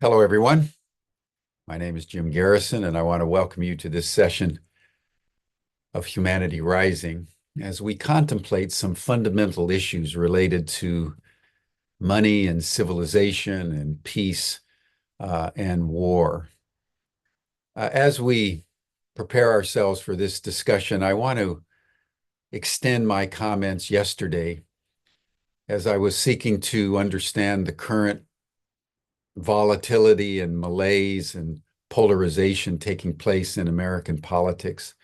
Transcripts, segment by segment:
Hello, everyone. My name is Jim Garrison, and I want to welcome you to this session of Humanity Rising as we contemplate some fundamental issues related to money and civilization and peace and war. As we prepare ourselves for this discussion, I want to extend my comments yesterday as I was seeking to understand the current volatility and malaise and polarization taking place in American politics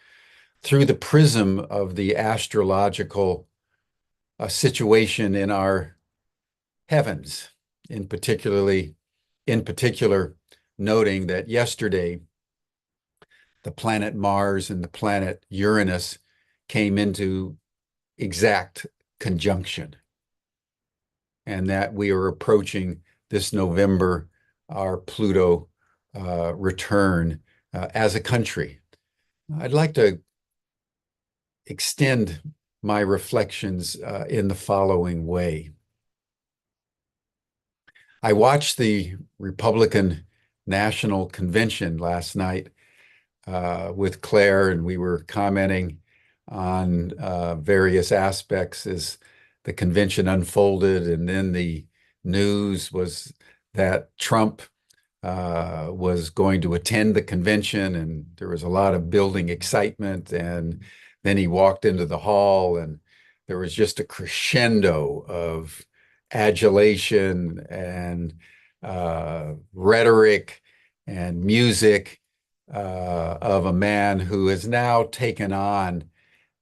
through the prism of the astrological situation in our heavens, in particular, noting that yesterday the planet Mars and the planet Uranus came into exact conjunction, and that we are approaching this November our Pluto return as a country. I'd like to extend my reflections in the following way. I watched the Republican National Convention last night with Claire, and we were commenting on various aspects as the convention unfolded. And then the news was that Trump was going to attend the convention, and there was a lot of building excitement. And then he walked into the hall, and there was just a crescendo of adulation and rhetoric and music of a man who has now taken on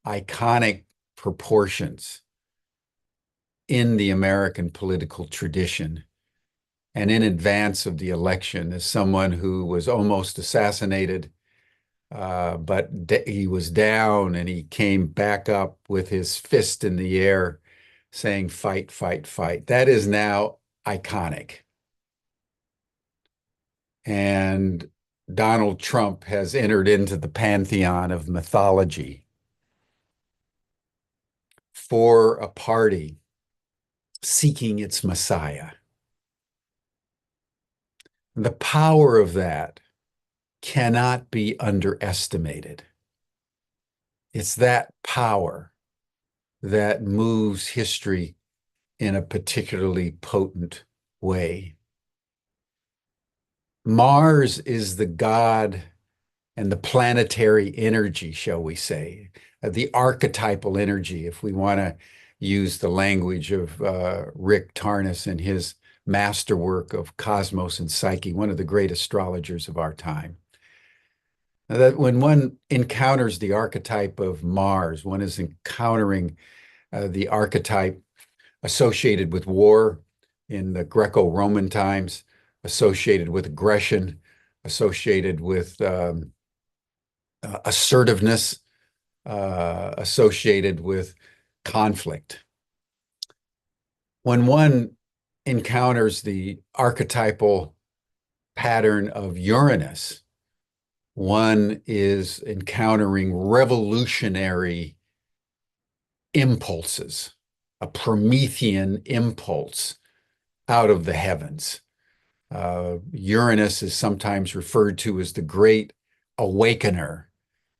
iconic proportions in the American political tradition and in advance of the election as someone who was almost assassinated, but he was down and he came back up with his fist in the air saying, "Fight, fight, fight." That is now iconic. And Donald Trump has entered into the pantheon of mythology for a party seeking its Messiah. The power of that cannot be underestimated. It's that power that moves history in a particularly potent way. Mars is the god and the planetary energy, shall we say, the archetypal energy, if we want to use the language of Rick Tarnas in his masterwork of Cosmos and Psyche, one of the great astrologers of our time. Now, that when one encounters the archetype of Mars, one is encountering the archetype associated with war in the Greco-Roman times, associated with aggression, associated with assertiveness, associated with conflict. When one encounters the archetypal pattern of Uranus, one is encountering revolutionary impulses, a Promethean impulse out of the heavens. Uranus is sometimes referred to as the great awakener.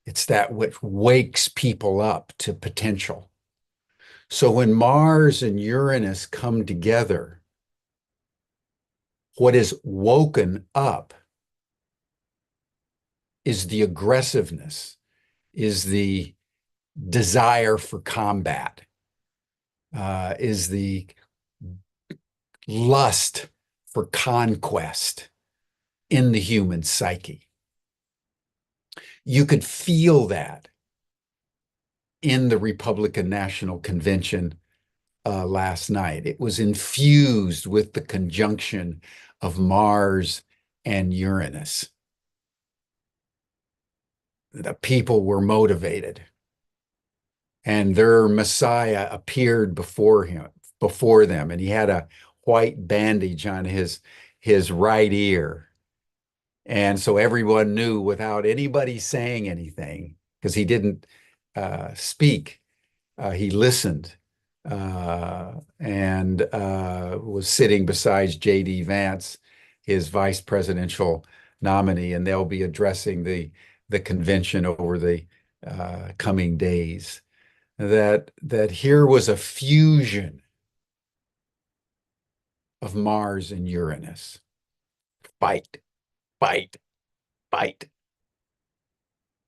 It's that which wakes people up to potential. So when Mars and Uranus come together, what is woken up is the aggressiveness, is the desire for combat, is the lust for conquest in the human psyche. You could feel that in the Republican National Convention last night. It was infused with the conjunction of Mars and Uranus. The people were motivated, and their Messiah appeared before them, and he had a white bandage on his right ear. And so everyone knew without anybody saying anything, because he didn't speak, he listened and was sitting beside J.D. Vance his vice presidential nominee, and they'll be addressing the convention over the coming days. That here was a fusion of Mars and Uranus. Fight, fight, fight.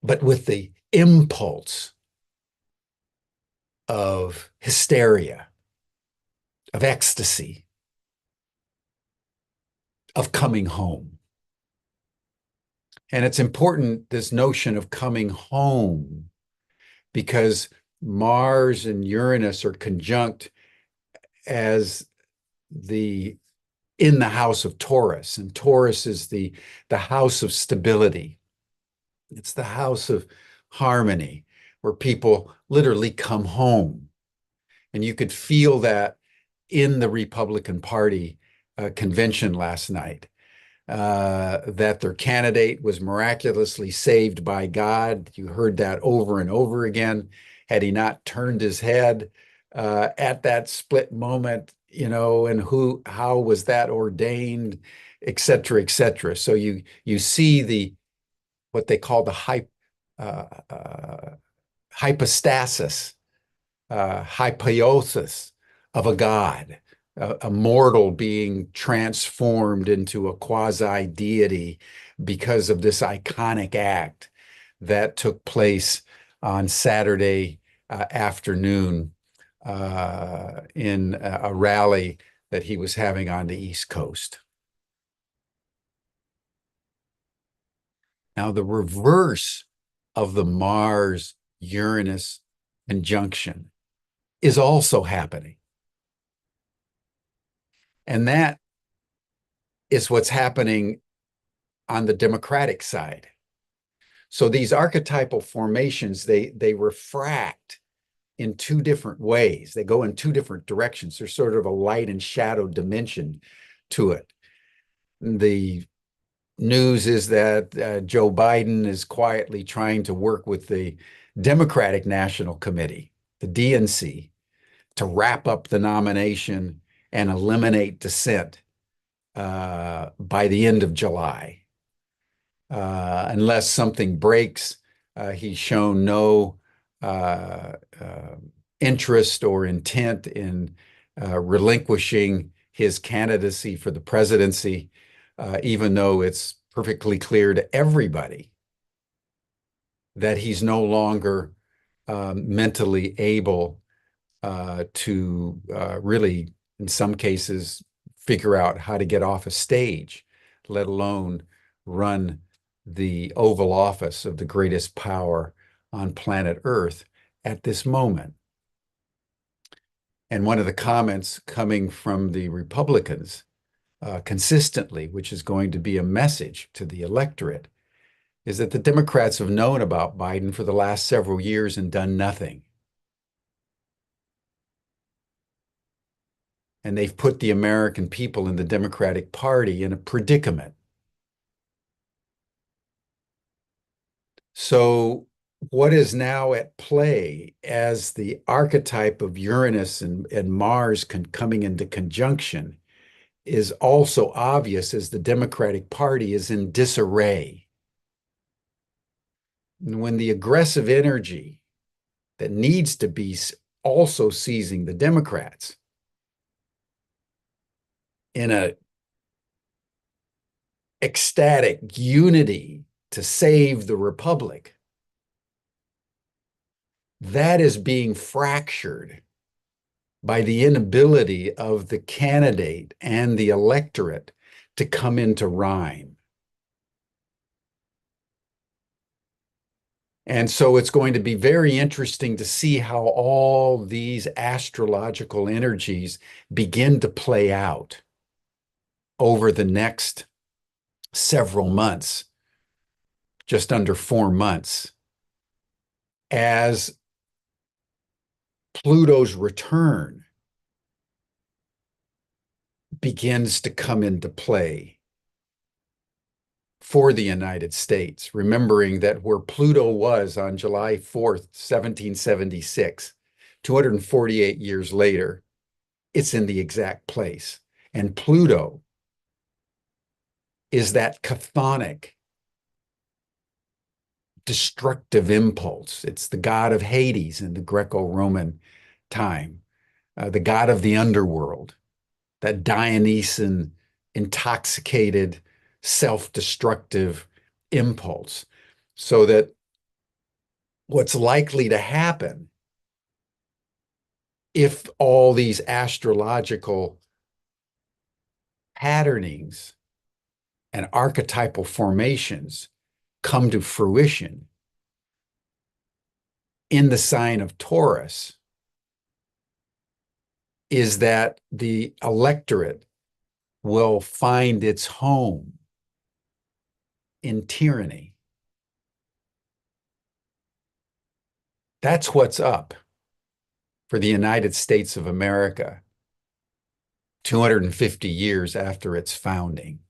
But with the impulse of hysteria, of ecstasy, of coming home. And it's important, this notion of coming home, because Mars and Uranus are conjunct as the in the house of Taurus, and Taurus is the house of stability. It's the house of harmony, where people literally come home. And you could feel that in the Republican Party convention last night, that their candidate was miraculously saved by God. You heard that over and over again. Had he not turned his head at that split moment, and how was that ordained, et cetera, et cetera. So you see what they call the hypostasis, hypoiosis of a god, a mortal being transformed into a quasi-deity because of this iconic act that took place on Saturday afternoon in a rally that he was having on the East Coast. Now, the reverse of the Mars-Uranus conjunction is also happening. And that is what's happening on the Democratic side. So these archetypal formations, they refract in two different ways. They go in two different directions. There's sort of a light and shadow dimension to it. The news is that Joe Biden is quietly trying to work with the Democratic National Committee, the DNC, to wrap up the nomination and eliminate dissent by the end of July. Unless something breaks, he's shown no interest or intent in relinquishing his candidacy for the presidency, even though it's perfectly clear to everybody that he's no longer mentally able to really, in some cases, figure out how to get off a stage, let alone run the Oval Office of the greatest power on planet Earth at this moment. And one of the comments coming from the Republicans consistently, which is going to be a message to the electorate, is that the Democrats have known about Biden for the last several years and done nothing. And they've put the American people in the Democratic Party in a predicament. So what is now at play as the archetype of Uranus and Mars coming into conjunction is also obvious as the Democratic Party is in disarray. And when the aggressive energy that needs to be also seizing the Democrats in a ecstatic unity to save the republic, that is being fractured by the inability of the candidate and the electorate to come into rhyme. And so it's going to be very interesting to see how all these astrological energies begin to play out over the next several months, just under 4 months, as Pluto's return begins to come into play for the United States, remembering that where Pluto was on July 4th, 1776, 248 years later, it's in the exact place. And Pluto is that chthonic, destructive impulse. It's the god of Hades in the Greco-Roman time, the god of the underworld, that Dionysian, intoxicated, self-destructive impulse. So that what's likely to happen if all these astrological patternings and archetypal formations come to fruition in the sign of Taurus is that the electorate will find its home in tyranny. That's what's up for the United States of America 250 years after its founding,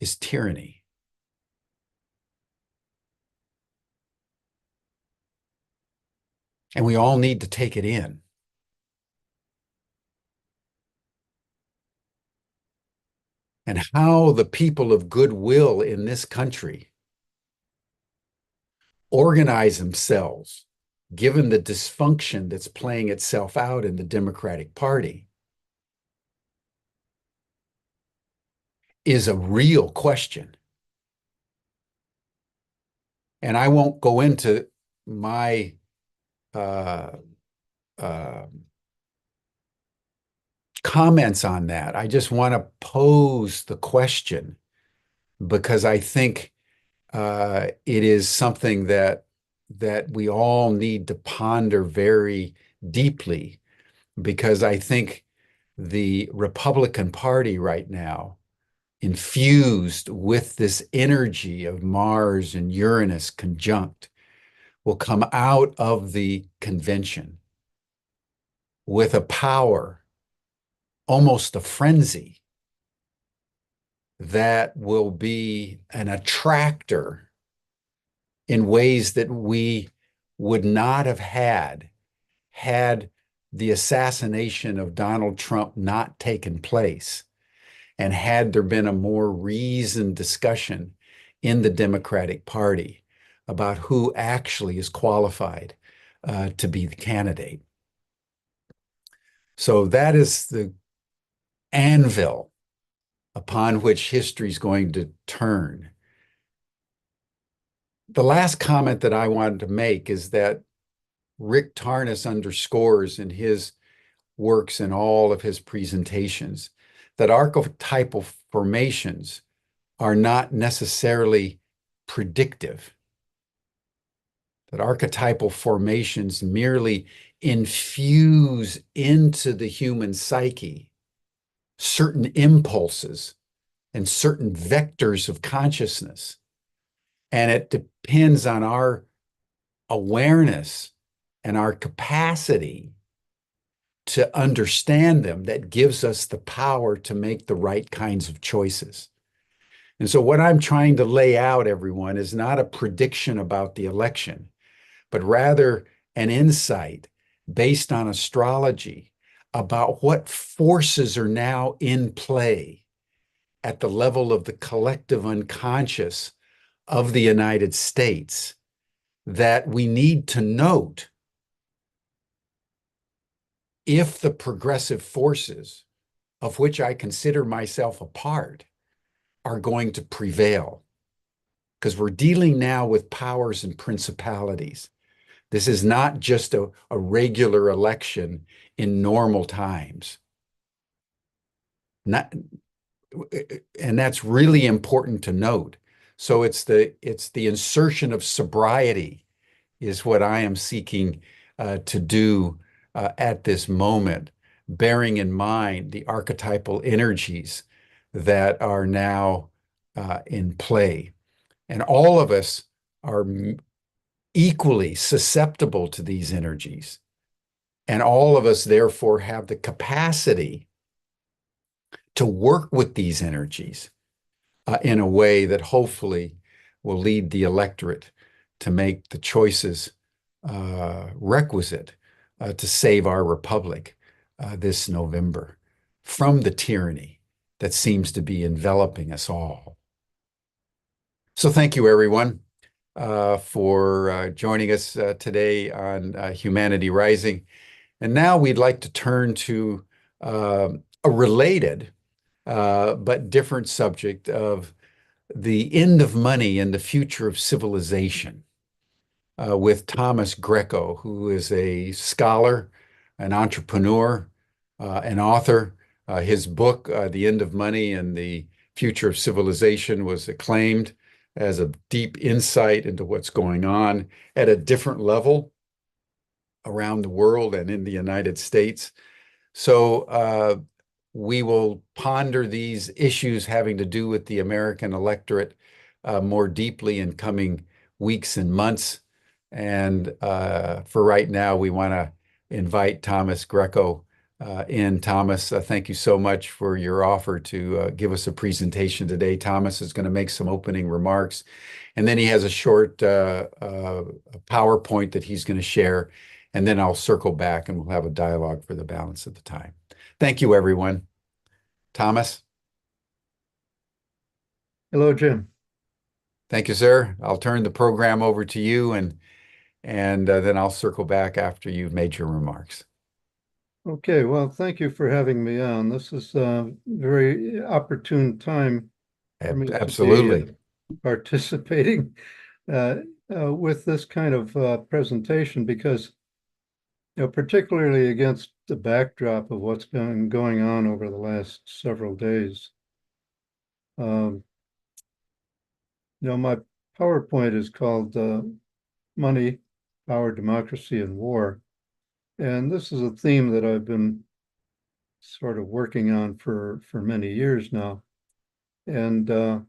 is tyranny. And we all need to take it in. And how the people of goodwill in this country organize themselves, given the dysfunction that's playing itself out in the Democratic Party, is a real question. And I won't go into my uh, uh, comments on that. I just want to pose the question because I think it is something that we all need to ponder very deeply, because I think the Republican Party right now, infused with this energy of Mars and Uranus conjunct, will come out of the convention with a power, almost a frenzy, that will be an attractor in ways that we would not have had the assassination of Donald Trump not taken place, and had there been a more reasoned discussion in the Democratic Party about who actually is qualified to be the candidate. So that is the anvil upon which history is going to turn. The last comment that I wanted to make is that Rick Tarnas underscores in his works and all of his presentations that archetypal formations are not necessarily predictive, that archetypal formations merely infuse into the human psyche certain impulses and certain vectors of consciousness. And it depends on our awareness and our capacity to understand them that gives us the power to make the right kinds of choices. And so what I'm trying to lay out, everyone, is not a prediction about the election, but rather an insight based on astrology about what forces are now in play at the level of the collective unconscious of the United States that we need to note if the progressive forces, of which I consider myself a part, are going to prevail. Because we're dealing now with powers and principalities. This is not just a regular election in normal times. Not, and that's really important to note. So it's the insertion of sobriety is what I am seeking to do at this moment, bearing in mind the archetypal energies that are now in play. And all of us are equally susceptible to these energies. And all of us, therefore, have the capacity to work with these energies in a way that hopefully will lead the electorate to make the choices requisite to save our republic this November from the tyranny that seems to be enveloping us all. So thank you, everyone, for joining us today on Humanity Rising. And now we'd like to turn to a related but different subject of the end of money and the future of civilization with Thomas Greco, who is a scholar, an entrepreneur, an author. His book, The End of Money and the Future of Civilization, was acclaimed as a deep insight into what's going on at a different level around the world and in the United States. So we will ponder these issues having to do with the American electorate more deeply in coming weeks and months. And for right now, we want to invite Thomas Greco in. Thomas, thank you so much for your offer to give us a presentation today. Thomas is going to make some opening remarks, and then he has a short PowerPoint that he's going to share, and then I'll circle back and we'll have a dialogue for the balance of the time. Thank you, everyone. Thomas? Hello, Jim. Thank you, sir. I'll turn the program over to you, and then I'll circle back after you've made your remarks. Okay, well, thank you for having me on. This is a very opportune time for me to be Absolutely. participating with this kind of presentation because, particularly against the backdrop of what's been going on over the last several days. Um, my PowerPoint is called Money, Power, Democracy, and War. And this is a theme that I've been sort of working on for many years now, and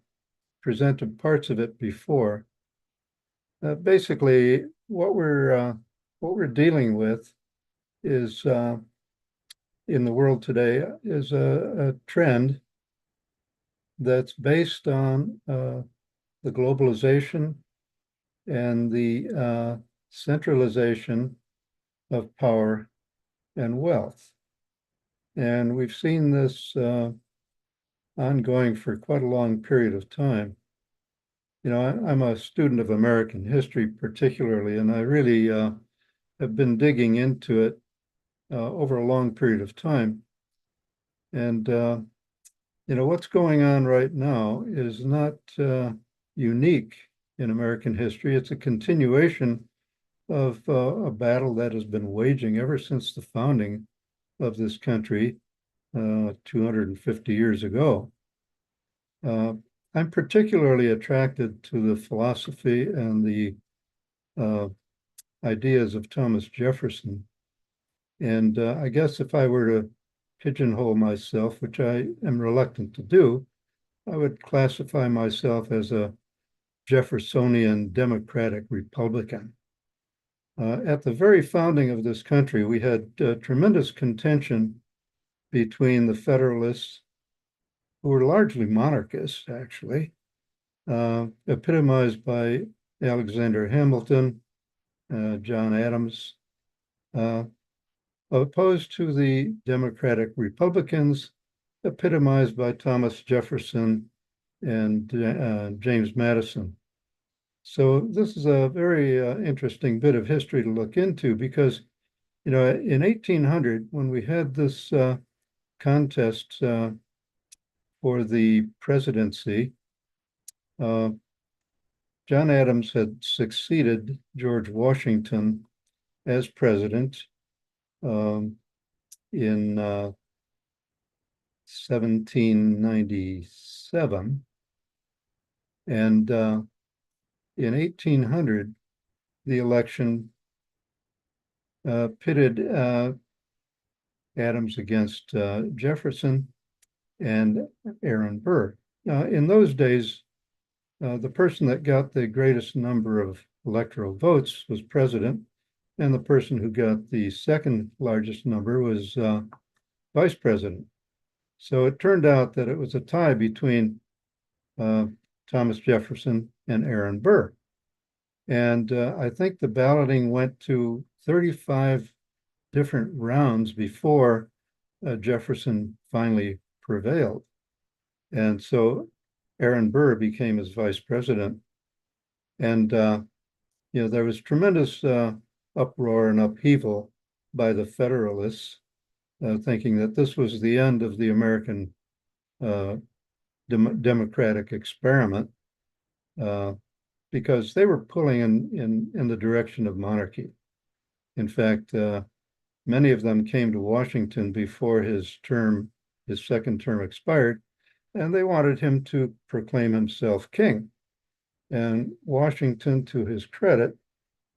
presented parts of it before. Basically, what we're dealing with is in the world today is a trend that's based on the globalization and the centralization of power and wealth. And we've seen this ongoing for quite a long period of time. I'm a student of American history particularly, and I really have been digging into it over a long period of time. And, what's going on right now is not unique in American history. It's a continuation of a battle that has been waging ever since the founding of this country 250 years ago. I'm particularly attracted to the philosophy and the ideas of Thomas Jefferson. And I guess if I were to pigeonhole myself, which I am reluctant to do, I would classify myself as a Jeffersonian Democratic Republican. At the very founding of this country, we had tremendous contention between the Federalists, who were largely monarchists, actually, epitomized by Alexander Hamilton, John Adams, opposed to the Democratic Republicans, epitomized by Thomas Jefferson and James Madison. So this is a very interesting bit of history to look into because, in 1800, when we had this contest for the presidency, John Adams had succeeded George Washington as president in 1797. And in 1800, the election pitted Adams against Jefferson and Aaron Burr. In those days, the person that got the greatest number of electoral votes was president, and the person who got the second largest number was vice president. So it turned out that it was a tie between Thomas Jefferson and Aaron Burr. And I think the balloting went to 35 different rounds before Jefferson finally prevailed. And so Aaron Burr became his vice president. And, there was tremendous uproar and upheaval by the Federalists, thinking that this was the end of the American democratic experiment, because they were pulling in the direction of monarchy. In fact, many of them came to Washington before his second term expired, and they wanted him to proclaim himself king. And Washington, to his credit,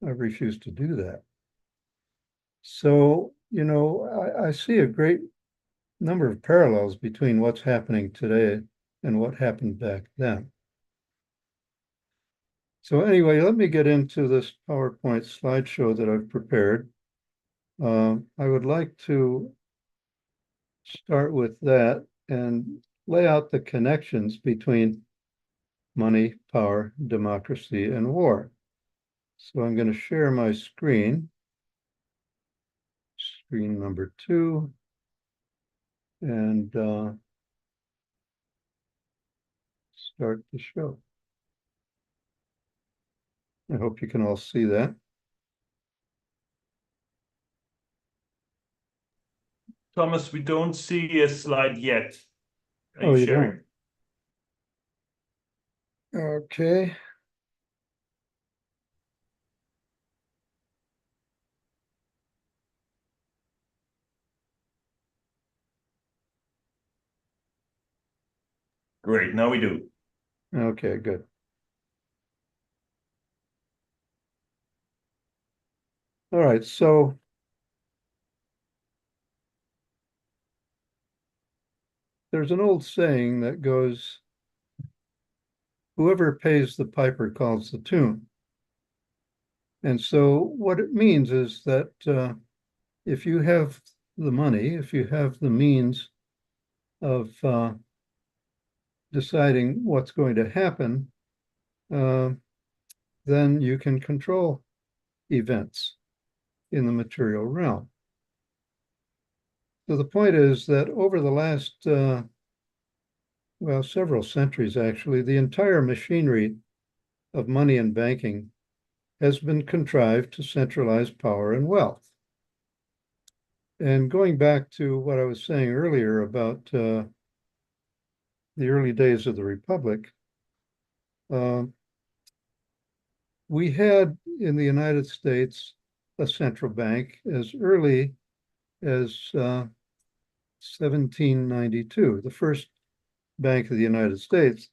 refused to do that. So, I see a great number of parallels between what's happening today and what happened back then. So anyway, let me get into this PowerPoint slideshow that I've prepared. I would like to start with that and lay out the connections between money, power, democracy, and war. So I'm going to share my screen number 2, and start the show. I hope you can all see that. Thomas, we don't see a slide yet. Are Oh, you you sharing? don't? Okay. Great, now we do. Okay, good. All right, so there's an old saying that goes, whoever pays the piper calls the tune. And so what it means is that if you have the money, if you have the means of deciding what's going to happen, then you can control events in the material realm. So the point is that over the last, several centuries actually, the entire machinery of money and banking has been contrived to centralize power and wealth. And going back to what I was saying earlier about the early days of the Republic, we had in the United States a central bank as early as 1792. The first Bank of the United States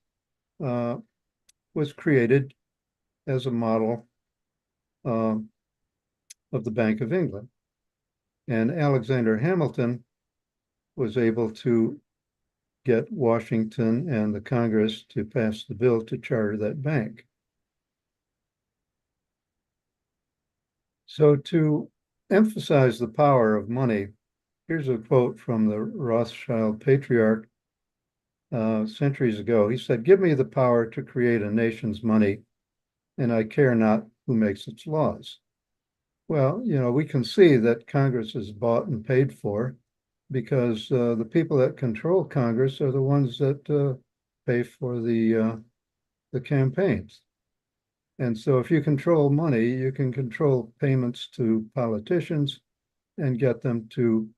was created as a model of the Bank of England. And Alexander Hamilton was able to get Washington and the Congress to pass the bill to charter that bank. So to emphasize the power of money, here's a quote from the Rothschild patriarch centuries ago. He said, "Give me the power to create a nation's money, and I care not who makes its laws." Well, we can see that Congress is bought and paid for because the people that control Congress are the ones that pay for the campaigns. And so if you control money, you can control payments to politicians and get them to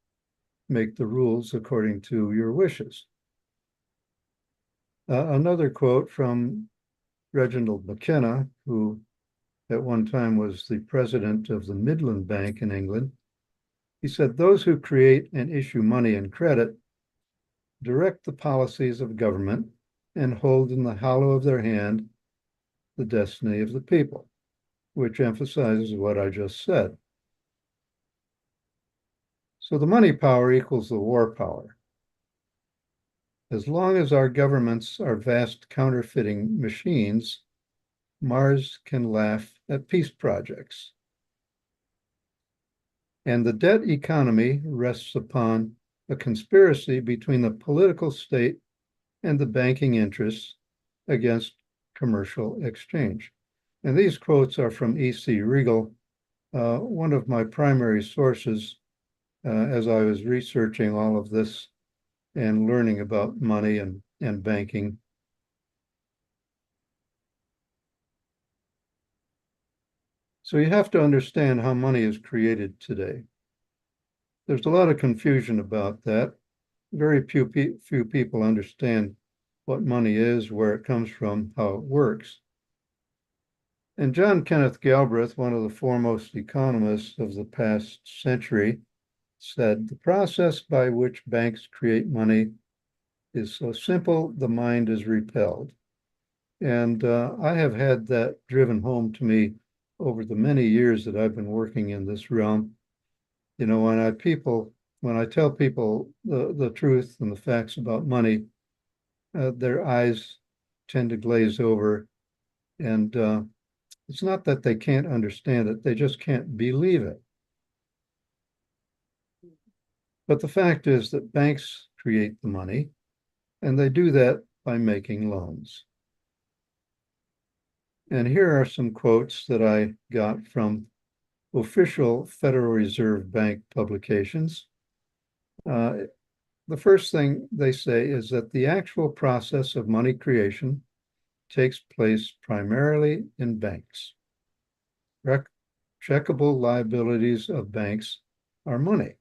make the rules according to your wishes. Another quote from Reginald McKenna, who at one time was the president of the Midland Bank in England. He said, "Those who create and issue money and credit direct the policies of government and hold in the hollow of their hand the destiny of the people," which emphasizes what I just said. So the money power equals the war power. As long as our governments are vast counterfeiting machines, Mars can laugh at peace projects. And the debt economy rests upon a conspiracy between the political state and the banking interests against commercial exchange. And these quotes are from E.C. Regal, one of my primary sources as I was researching all of this and learning about money and banking. So you have to understand how money is created today. There's a lot of confusion about that. Very few people understand what money is, where it comes from, how it works. And John Kenneth Galbraith, one of the foremost economists of the past century, said the process by which banks create money is so simple, the mind is repelled. And I have had that driven home to me over the many years that I've been working in this realm. You know, when I tell people the truth and the facts about money, their eyes tend to glaze over. And it's not that they can't understand it, they just can't believe it. But the fact is that banks create the money, and they do that by making loans. And here are some quotes that I got from official Federal Reserve Bank publications. The first thing they say is that the actual process of money creation takes place primarily in banks. Checkable liabilities of banks are money.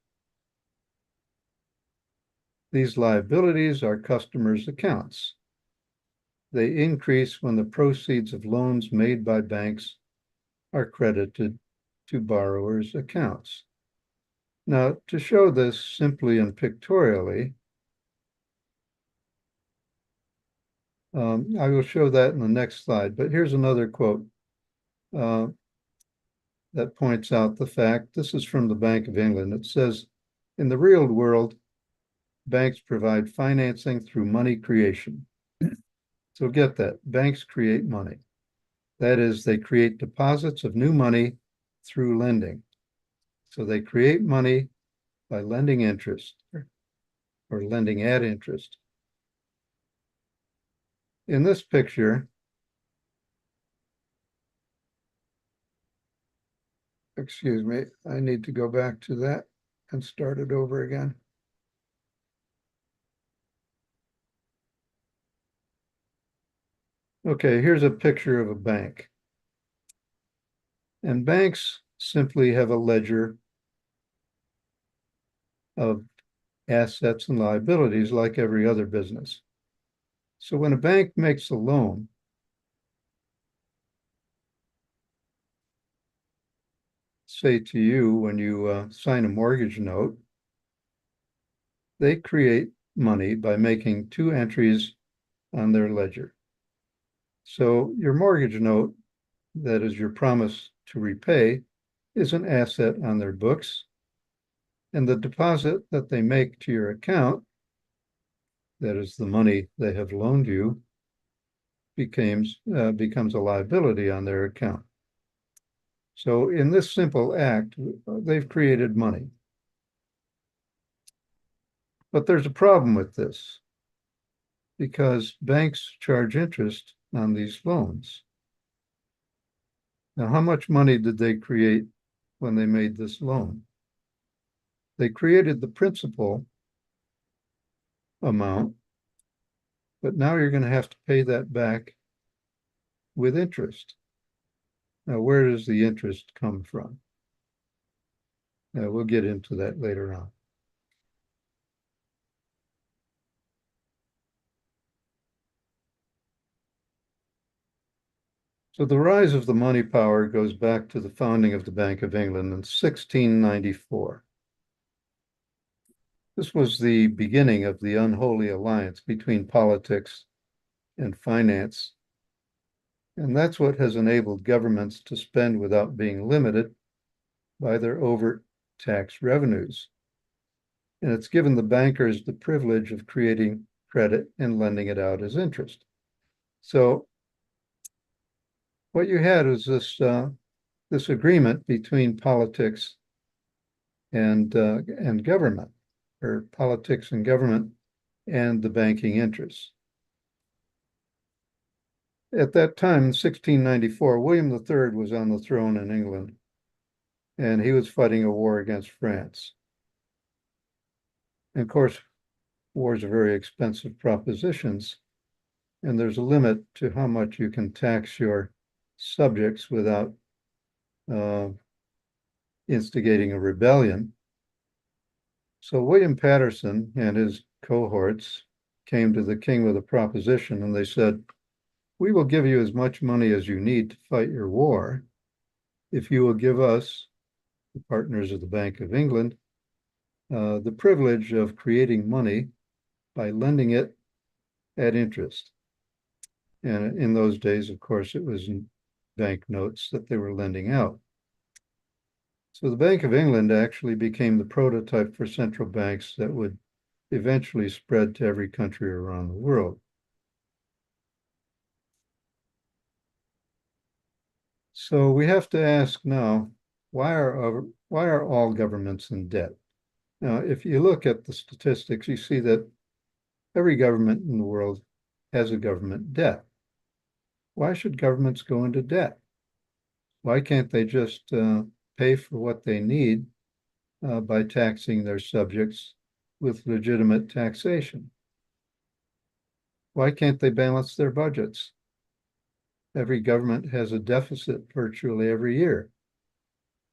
These liabilities are customers' accounts. They increase when the proceeds of loans made by banks are credited to borrowers' accounts. Now, to show this simply and pictorially, I will show that in the next slide, but here's another quote that points out the fact. This is from the Bank of England. It says, in the real world, banks provide financing through money creation. So get that, banks create money. That is, they create deposits of new money through lending. So they create money by lending interest or lending at interest. In this picture, excuse me, I need to go back to that and start it over again. Okay, here's a picture of a bank. And banks simply have a ledger of assets and liabilities like every other business. So when a bank makes a loan, say to you when you sign a mortgage note, they create money by making two entries on their ledger. So your mortgage note, that is your promise to repay, is an asset on their books. And the deposit that they make to your account, that is the money they have loaned you, becomes a liability on their account. So in this simple act, they've created money. But there's a problem with this because banks charge interest on these loans. Now, how much money did they create when they made this loan? They created the principal amount, but now you're going to have to pay that back with interest. Now, where does the interest come from? Now, we'll get into that later on. So the rise of the money power goes back to the founding of the Bank of England in 1694. This was the beginning of the unholy alliance between politics and finance. And that's what has enabled governments to spend without being limited by their overt tax revenues. And it's given the bankers the privilege of creating credit and lending it out as interest. So what you had was this agreement between politics and government, or politics and government and the banking interests. At that time, in 1694, William III was on the throne in England, and he was fighting a war against France. And of course, wars are very expensive propositions, and there's a limit to how much you can tax your subjects without instigating a rebellion. So William Patterson and his cohorts came to the king with a proposition, and they said, "We will give you as much money as you need to fight your war if you will give us, the partners of the Bank of England, the privilege of creating money by lending it at interest." And in those days, of course, it was in banknotes that they were lending out. So the Bank of England actually became the prototype for central banks that would eventually spread to every country around the world. So we have to ask now, why are all governments in debt? Now, if you look at the statistics, you see that every government in the world has a government debt. Why should governments go into debt? Why can't they just pay for what they need by taxing their subjects with legitimate taxation? Why can't they balance their budgets? Every government has a deficit virtually every year.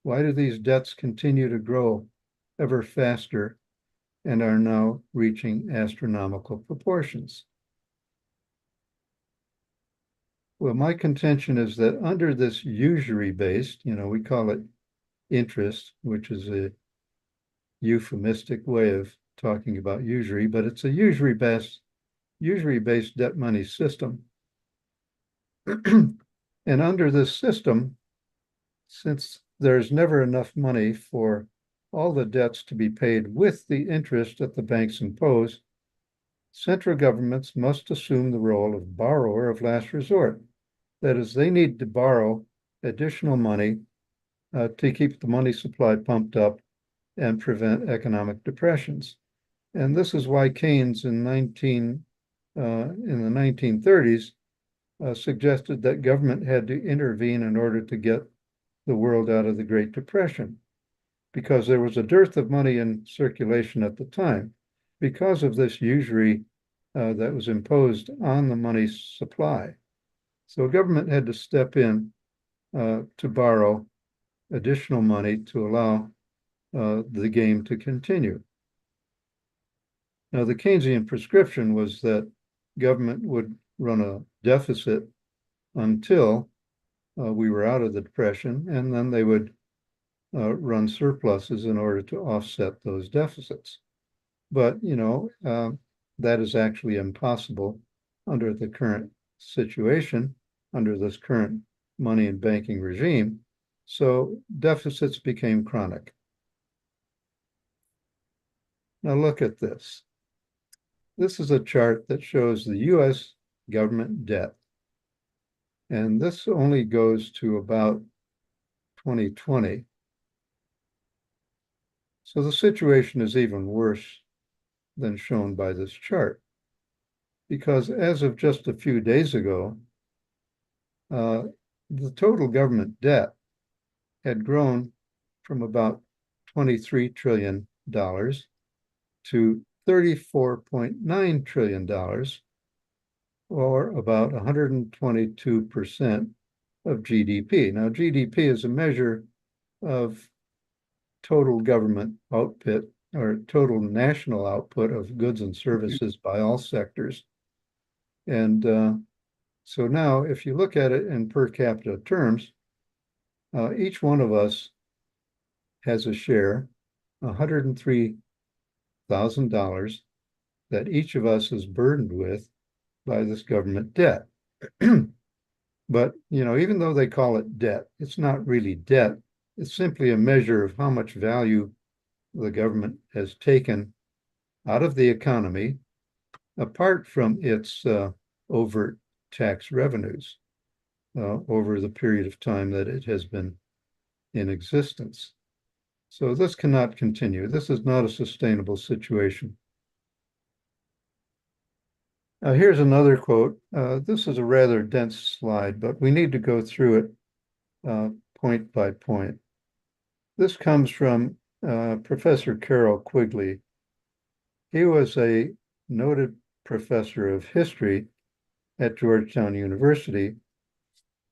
Why do these debts continue to grow ever faster and are now reaching astronomical proportions? Well, my contention is that under this usury-based, we call it interest, which is a euphemistic way of talking about usury, but it's a usury-based debt money system. And under this system, since there's never enough money for all the debts to be paid with the interest that the banks impose, central governments must assume the role of borrower of last resort. That is, they need to borrow additional money to keep the money supply pumped up and prevent economic depressions. And this is why Keynes in the 1930s suggested that government had to intervene in order to get the world out of the Great Depression, because there was a dearth of money in circulation at the time because of this usury that was imposed on the money supply. So government had to step in to borrow additional money to allow the game to continue. Now, the Keynesian prescription was that government would run a deficit until we were out of the Depression, and then they would run surpluses in order to offset those deficits. But, that is actually impossible under the current situation, under this current money and banking regime. So deficits became chronic. Now look at this. This is a chart that shows the US government debt. And this only goes to about 2020. So the situation is even worse than shown by this chart, because as of just a few days ago, the total government debt had grown from about $23 trillion to $34.9 trillion, or about 122% of GDP. Now, GDP is a measure of total government output or total national output of goods and services by all sectors. And so now, if you look at it in per capita terms, each one of us has a share, $103,000, that each of us is burdened with by this government debt. But, even though they call it debt, it's not really debt. It's simply a measure of how much value the government has taken out of the economy, apart from its overt tax revenues over the period of time that it has been in existence. So this cannot continue. This is not a sustainable situation. Here's another quote. This is a rather dense slide, but we need to go through it point by point. This comes from Professor Carroll Quigley. He was a noted professor of history at Georgetown University,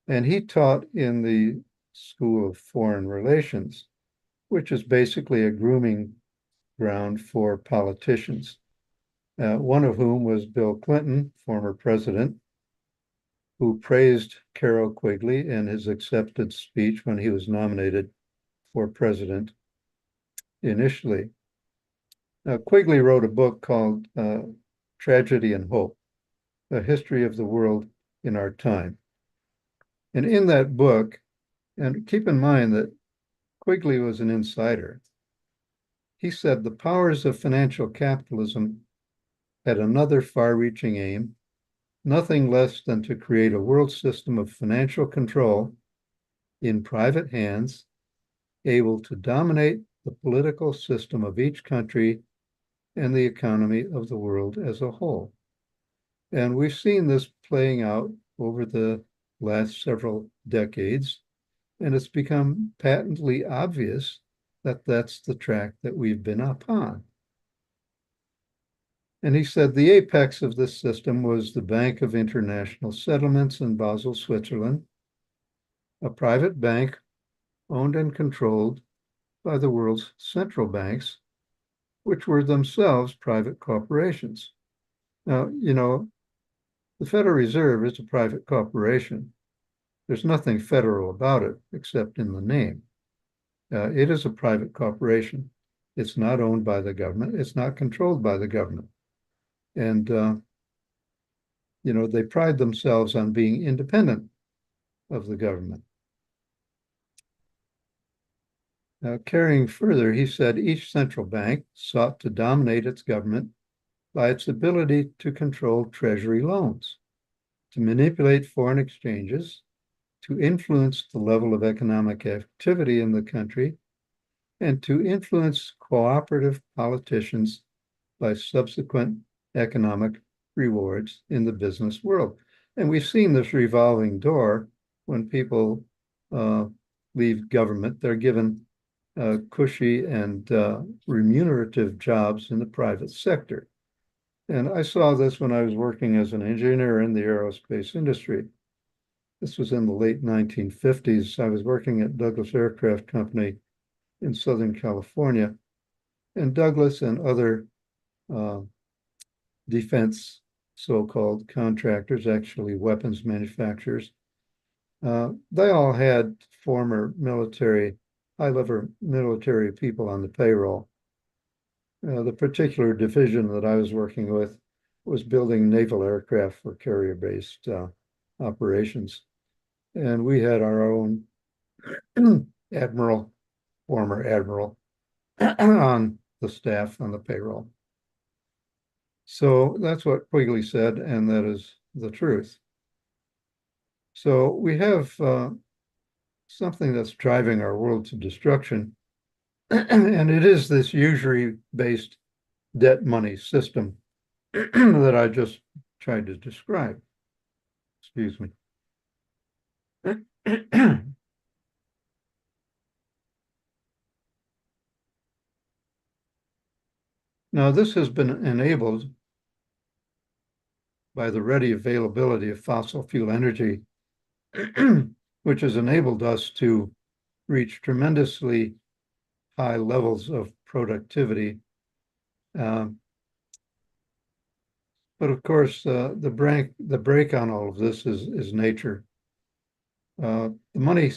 and he taught in the School of Foreign Relations, which is basically a grooming ground for politicians, one of whom was Bill Clinton, former president, who praised Carroll Quigley in his acceptance speech when he was nominated for president initially. Quigley wrote a book called Tragedy and Hope, A History of the World in Our Time. And in that book, and keep in mind that Quigley was an insider, he said the powers of financial capitalism had another far-reaching aim, nothing less than to create a world system of financial control in private hands, able to dominate the political system of each country and the economy of the world as a whole. And we've seen this playing out over the last several decades, and it's become patently obvious that that's the track that we've been upon. And he said the apex of this system was the Bank of International Settlements in Basel, Switzerland, a private bank owned and controlled by the world's central banks, which were themselves private corporations. Now, you know, the Federal Reserve is a private corporation. There's nothing federal about it except in the name. It is a private corporation. It's not owned by the government. It's not controlled by the government. And, you know, they pride themselves on being independent of the government. Carrying further, he said each central bank sought to dominate its government by its ability to control treasury loans, to manipulate foreign exchanges, to influence the level of economic activity in the country, and to influence cooperative politicians by subsequent economic rewards in the business world. And we've seen this revolving door when people leave government. They're given cushy and remunerative jobs in the private sector. And I saw this when I was working as an engineer in the aerospace industry. This was in the late 1950s. I was working at Douglas Aircraft Company in Southern California. And Douglas and other defense so-called contractors, actually weapons manufacturers, they all had former military, high-level military people on the payroll. The particular division that I was working with was building naval aircraft for carrier-based operations. And we had our own admiral, former admiral, on the staff on the payroll. So that's what Quigley said, and that is the truth. So we have something that's driving our world to destruction, and it is this usury-based debt money system that I just tried to describe. Excuse me. Now, this has been enabled by the ready availability of fossil fuel energy, which has enabled us to reach tremendously high levels of productivity. But of course, the break on all of this is nature. The money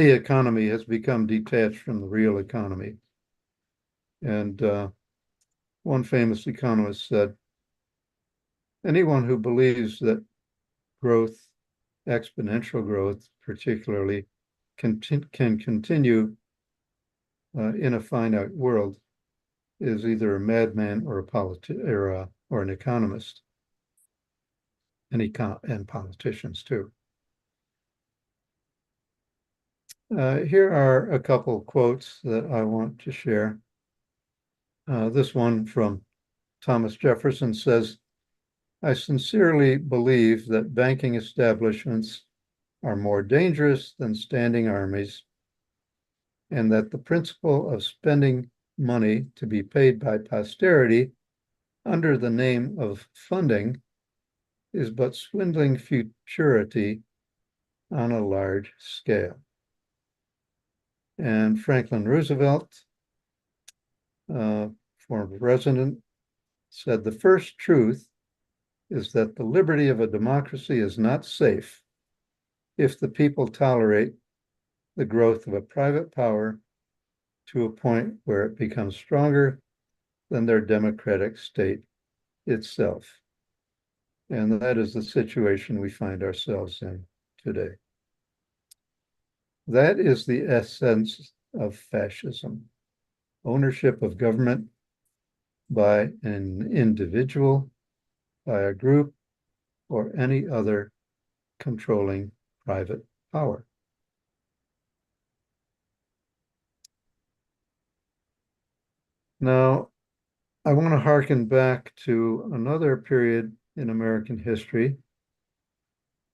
economy has become detached from the real economy. And one famous economist said, anyone who believes that growth, exponential growth particularly, can continue in a finite world is either a madman or or an economist, and politicians too. Here are a couple quotes that I want to share. This one from Thomas Jefferson says, I sincerely believe that banking establishments are more dangerous than standing armies, and that the principle of spending money to be paid by posterity under the name of funding is but swindling futurity on a large scale. And Franklin Roosevelt, former president, said the first truth is that the liberty of a democracy is not safe if the people tolerate the growth of a private power to a point where it becomes stronger than their democratic state itself. And that is the situation we find ourselves in today. That is the essence of fascism: ownership of government by an individual, by a group, or any other controlling private power. Now, I want to hearken back to another period in American history,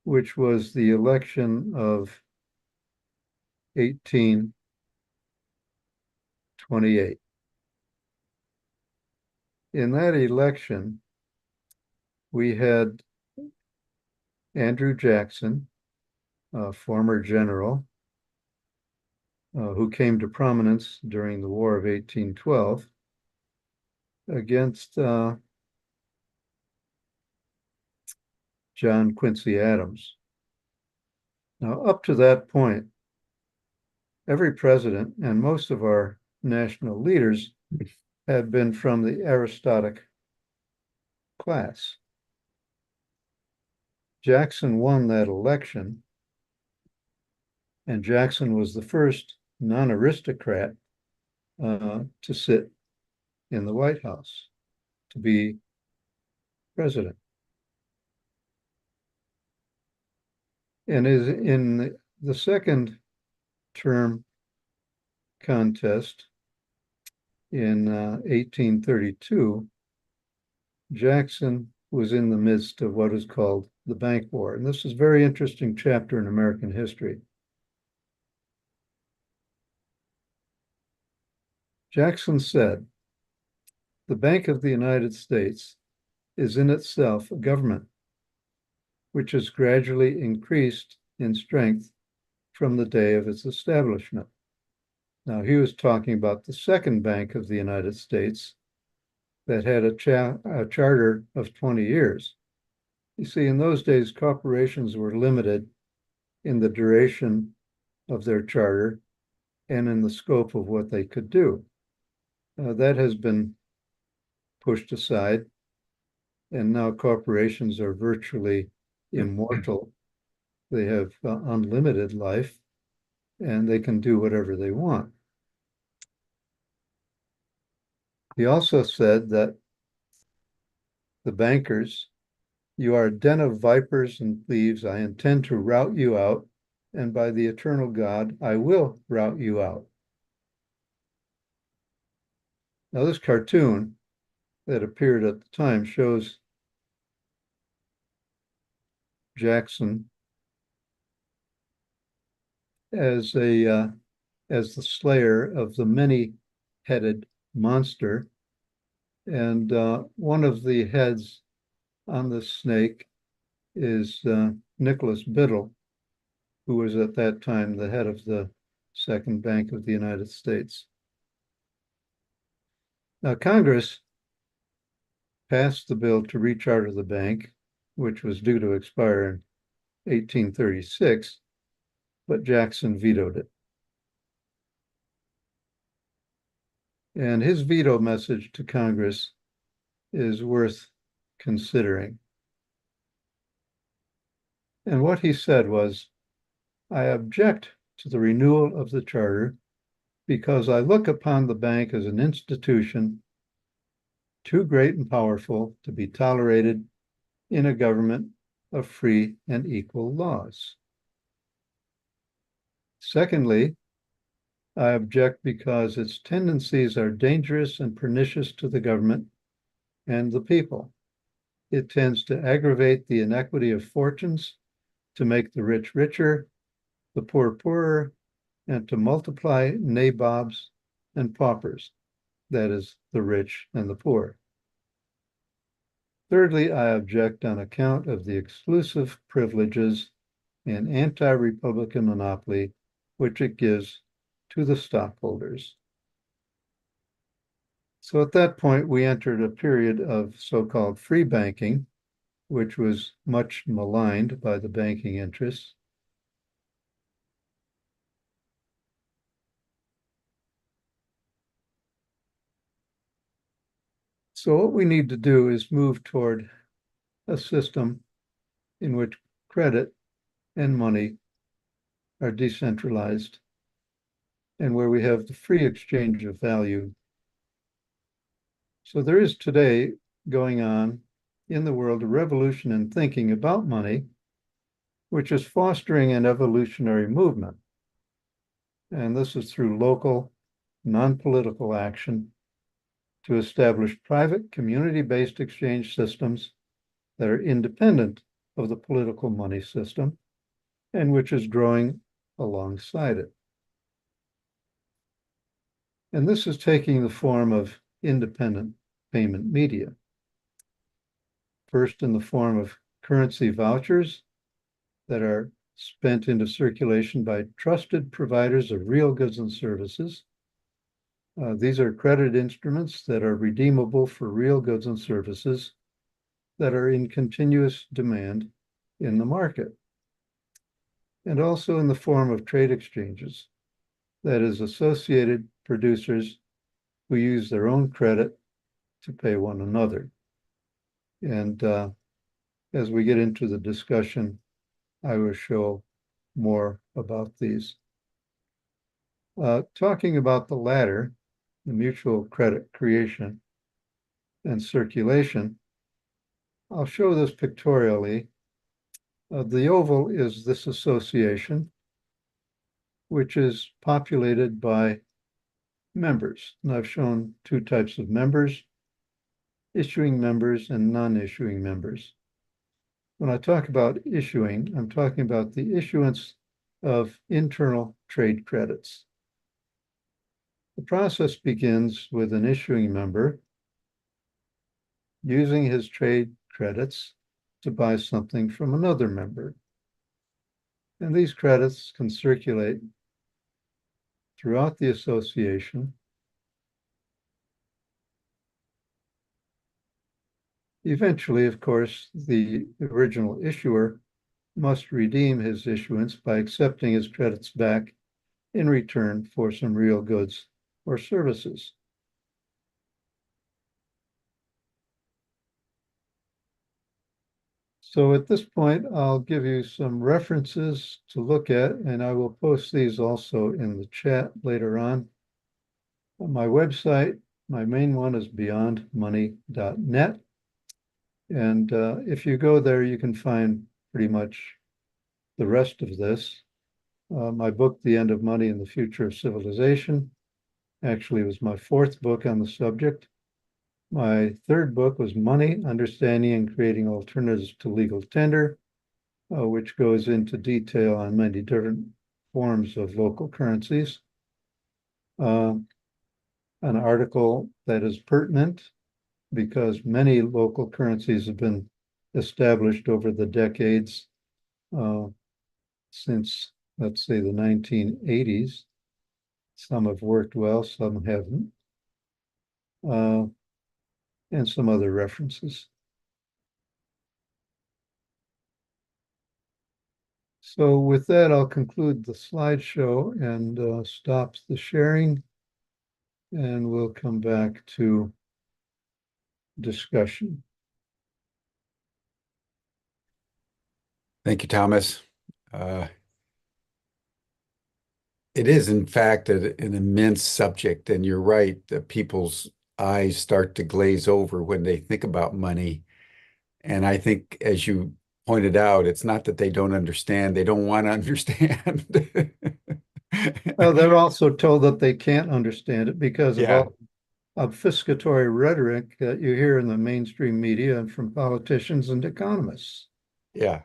which was the election of 1828. In that election, we had Andrew Jackson, a former general, who came to prominence during the War of 1812, against John Quincy Adams. Now, up to that point, every president and most of our national leaders had been from the aristocratic class. Jackson won that election, and Jackson was the first non-aristocrat to sit in the White House, to be president. And is in the second term contest in 1832, Jackson was in the midst of what is called the Bank War. And this is a very interesting chapter in American history. Jackson said, "The Bank of the United States is in itself a government, which has gradually increased in strength from the day of its establishment." Now, he was talking about the second Bank of the United States that had a charter of 20 years. You see, in those days, corporations were limited in the duration of their charter and in the scope of what they could do. That has been pushed aside, and now corporations are virtually immortal. They have unlimited life, and they can do whatever they want. He also said that the bankers, "You are a den of vipers and thieves. I intend to rout you out, and by the eternal God, I will rout you out." Now, this cartoon that appeared at the time shows Jackson as the slayer of the many-headed monster, and one of the heads on the snake is Nicholas Biddle, who was at that time the head of the Second Bank of the United States. Now, Congress passed the bill to recharter the bank, which was due to expire in 1836, but Jackson vetoed it. And his veto message to Congress is worth considering. And what he said was, "I object to the renewal of the charter because I look upon the bank as an institution too great and powerful to be tolerated in a government of free and equal laws. Secondly, I object because its tendencies are dangerous and pernicious to the government and the people. It tends to aggravate the inequity of fortunes, to make the rich richer, the poor poorer, and to multiply nabobs and paupers, that is, the rich and the poor." Thirdly, I object on account of the exclusive privileges and anti-Republican monopoly which it gives to the stockholders. So at that point, we entered a period of so-called free banking, which was much maligned by the banking interests. So what we need to do is move toward a system in which credit and money are decentralized and where we have the free exchange of value. So there is today going on in the world a revolution in thinking about money, which is fostering an evolutionary movement. And this is through local, non-political action to establish private community-based exchange systems that are independent of the political money system and which is growing alongside it. And this is taking the form of independent payment media. First in the form of currency vouchers that are spent into circulation by trusted providers of real goods and services. These are credit instruments that are redeemable for real goods and services that are in continuous demand in the market. And also in the form of trade exchanges, that is, associated producers who use their own credit to pay one another. And as we get into the discussion, I will show more about these. Talking about the latter, the mutual credit creation and circulation, I'll show this pictorially. The oval is this association, which is populated by members. And I've shown two types of members, issuing members and non-issuing members. When I talk about issuing, I'm talking about the issuance of internal trade credits. The process begins with an issuing member using his trade credits to buy something from another member. And these credits can circulate throughout the association. Eventually, of course, the original issuer must redeem his issuance by accepting his credits back in return for some real goods or services. So at this point, I'll give you some references to look at, and I will post these also in the chat later on. On my website, my main one is beyondmoney.net. And if you go there, you can find pretty much the rest of this. My book, The End of Money and the Future of Civilization, actually was my fourth book on the subject. My third book was Money, Understanding and Creating Alternatives to Legal Tender, which goes into detail on many different forms of local currencies. An article that is pertinent because many local currencies have been established over the decades since, let's say, the 1980s. Some have worked well, some haven't. And some other references. So with that, I'll conclude the slideshow and stop the sharing, and we'll come back to discussion. Thank you, Thomas. It is, in fact, an immense subject, and you're right, that people's eyes start to glaze over when they think about money. And I think, as you pointed out, it's not that they don't understand, they don't want to understand. Well, they're also told that they can't understand it because of Yeah, all obfuscatory rhetoric that you hear in the mainstream media and from politicians and economists. yeah.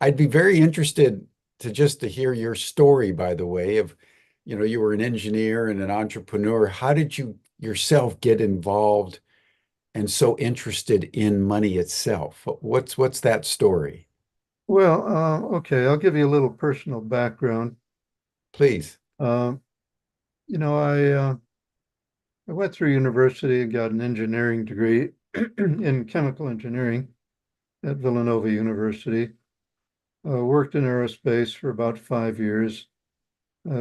I'd be very interested to hear your story, by the way, of, you were an engineer and an entrepreneur. How did you yourself get involved and so interested in money itself? What's that story? Well, okay, I'll give you a little personal background. Please. Um, you know, I went through university and got an engineering degree in chemical engineering at Villanova University. Worked in aerospace for about 5 years.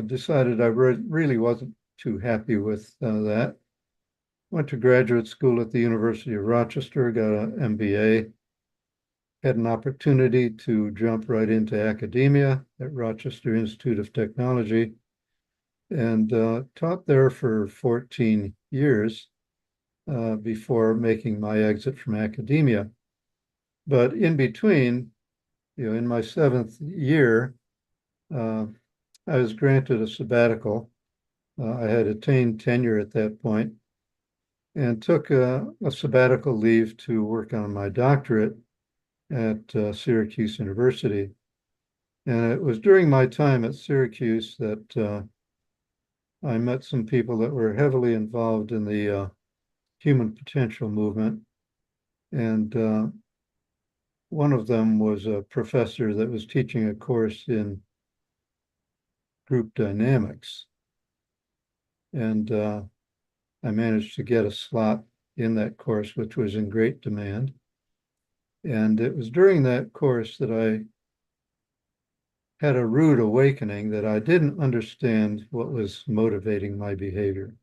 Decided I really wasn't too happy with that. Went to graduate school at the University of Rochester, got an MBA, had an opportunity to jump right into academia at Rochester Institute of Technology, and taught there for 14 years before making my exit from academia. But in between, in my 7th year, uh, I was granted a sabbatical. I had attained tenure at that point and took a sabbatical leave to work on my doctorate at Syracuse University. And it was during my time at Syracuse that I met some people that were heavily involved in the human potential movement. And one of them was a professor that was teaching a course in group dynamics. And I managed to get a slot in that course, which was in great demand. And it was during that course that I had a rude awakening that I didn't understand what was motivating my behavior.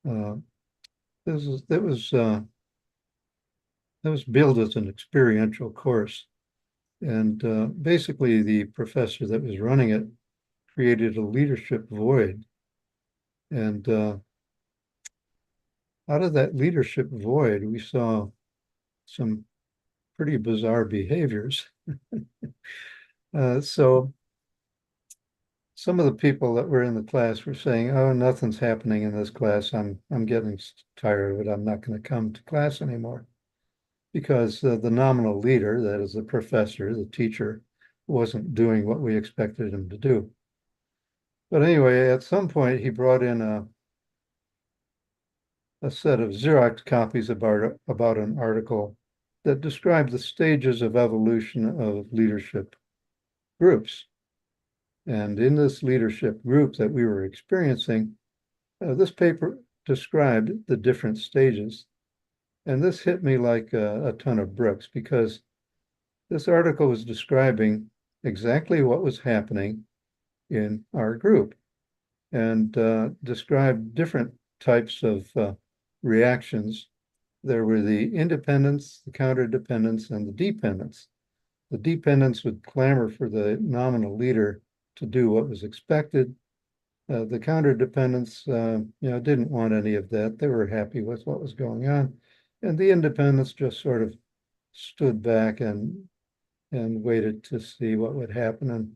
Uh, this was that was that was billed as an experiential course, and basically the professor that was running it created a leadership void, and out of that leadership void, we saw some pretty bizarre behaviors. So some of the people that were in the class were saying, "Oh, nothing's happening in this class. I'm getting tired of it. I'm not going to come to class anymore," because the nominal leader, that is the professor, the teacher, wasn't doing what we expected him to do. But anyway, at some point, he brought in a set of Xerox copies about an article that described the stages of evolution of leadership groups. And in this leadership group that we were experiencing, this paper described the different stages. And this hit me like a ton of bricks because this article was describing exactly what was happening in our group and described different types of reactions. There were the independents, the counter-dependents, and the dependents. The dependents would clamor for the nominal leader to do what was expected. The counter-dependents, didn't want any of that. They were happy with what was going on. And the independents just sort of stood back and waited to see what would happen and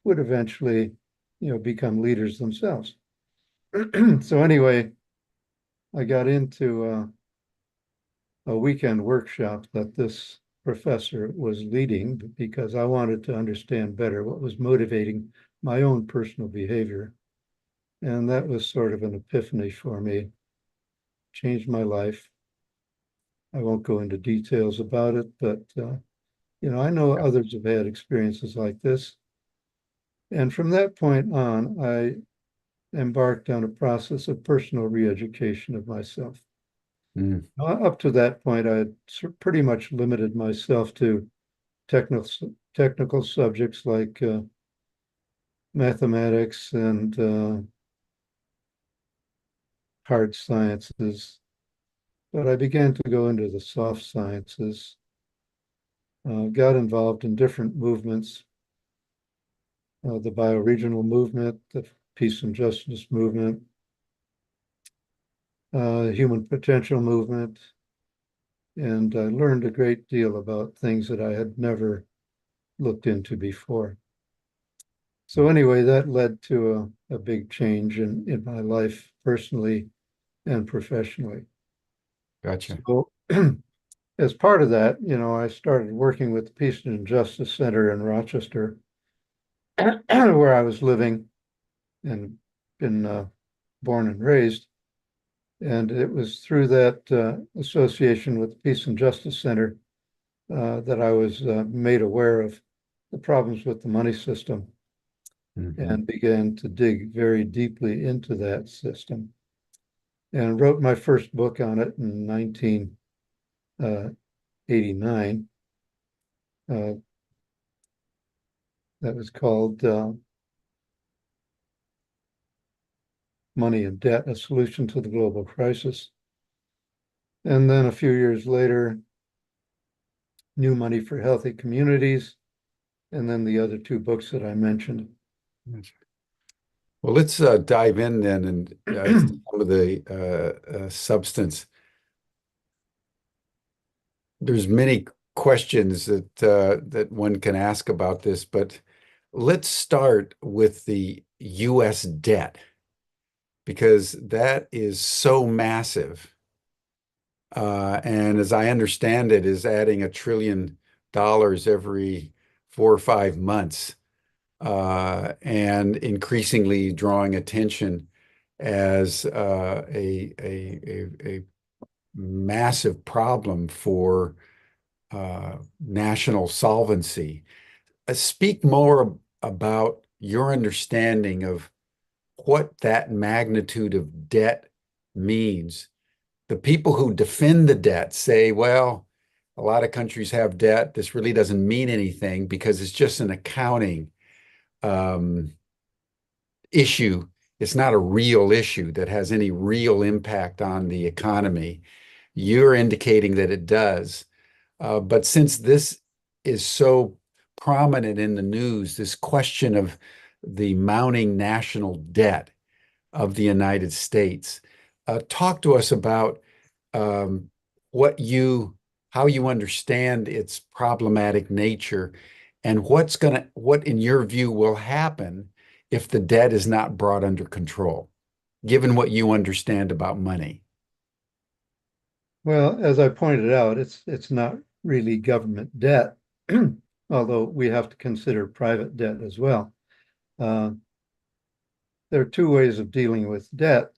would eventually, become leaders themselves. So anyway, I got into a weekend workshop that this professor was leading because I wanted to understand better what was motivating my own personal behavior. And that was sort of an epiphany for me, changed my life. I won't go into details about it, but I know others have had experiences like this. And from that point on, I embarked on a process of personal re-education of myself. Mm. Up to that point, I had pretty much limited myself to technical subjects like mathematics and hard sciences, but I began to go into the soft sciences, got involved in different movements, the bioregional movement, the peace and justice movement, human potential movement, and I learned a great deal about things that I had never looked into before. So anyway, that led to a big change in my life personally and professionally. Gotcha. So as part of that, I started working with the Peace and Justice Center in Rochester, where I was living and been born and raised. And it was through that association with the Peace and Justice Center that I was made aware of the problems with the money system and began to dig very deeply into that system and wrote my first book on it in 1989. That was called Money and Debt, A Solution to the Global Crisis. And then a few years later, New Money for Healthy Communities, and then the other two books that I mentioned. Well, let's dive in then and some of the substance. There's many questions that one can ask about this, but let's start with the U.S. debt because that is so massive. And as I understand it, is adding $1 trillion every 4 or 5 months, and increasingly drawing attention as a massive problem for national solvency. Speak more about your understanding of what that magnitude of debt means. The people who defend the debt say, well, a lot of countries have debt. This really doesn't mean anything because it's just an accounting issue. It's not a real issue that has any real impact on the economy. You're indicating that it does. But since this is so prominent in the news, this question of the mounting national debt of the United States, talk to us about um, how you understand its problematic nature and what in your view will happen if the debt is not brought under control, given what you understand about money. Well, as I pointed out, it's not really government debt, although we have to consider private debt as well. Uh, there are two ways of dealing with debt.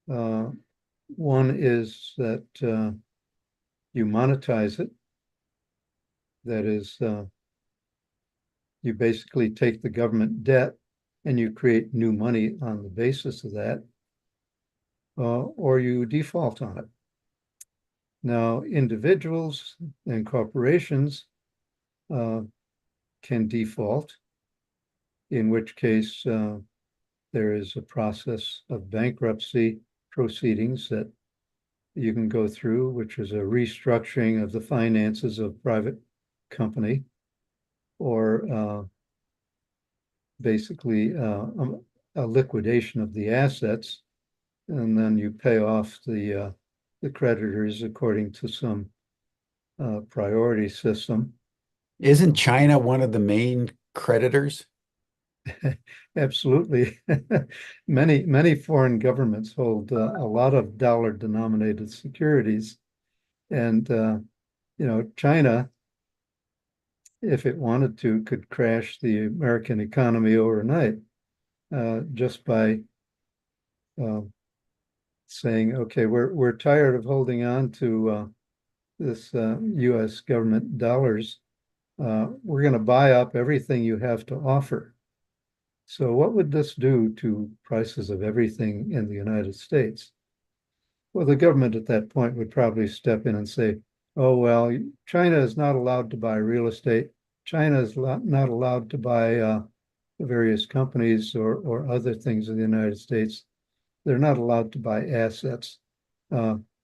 One is that you monetize it. That is, you basically take the government debt and you create new money on the basis of that, or you default on it. Now, individuals and corporations can default, in which case there is a process of bankruptcy proceedings that you can go through, which is a restructuring of the finances of a private company, or basically a liquidation of the assets, and then you pay off the creditors according to some priority system. Isn't China one of the main creditors? Absolutely. Many foreign governments hold a lot of dollar-denominated securities. And, China, if it wanted to, could crash the American economy overnight just by saying, okay, we're tired of holding on to this U.S. government dollars. We're going to buy up everything you have to offer. So what would this do to prices of everything in the United States? Well, the government at that point would probably step in and say, oh, well, China is not allowed to buy real estate. China is not allowed to buy various companies or other things in the United States. They're not allowed to buy assets.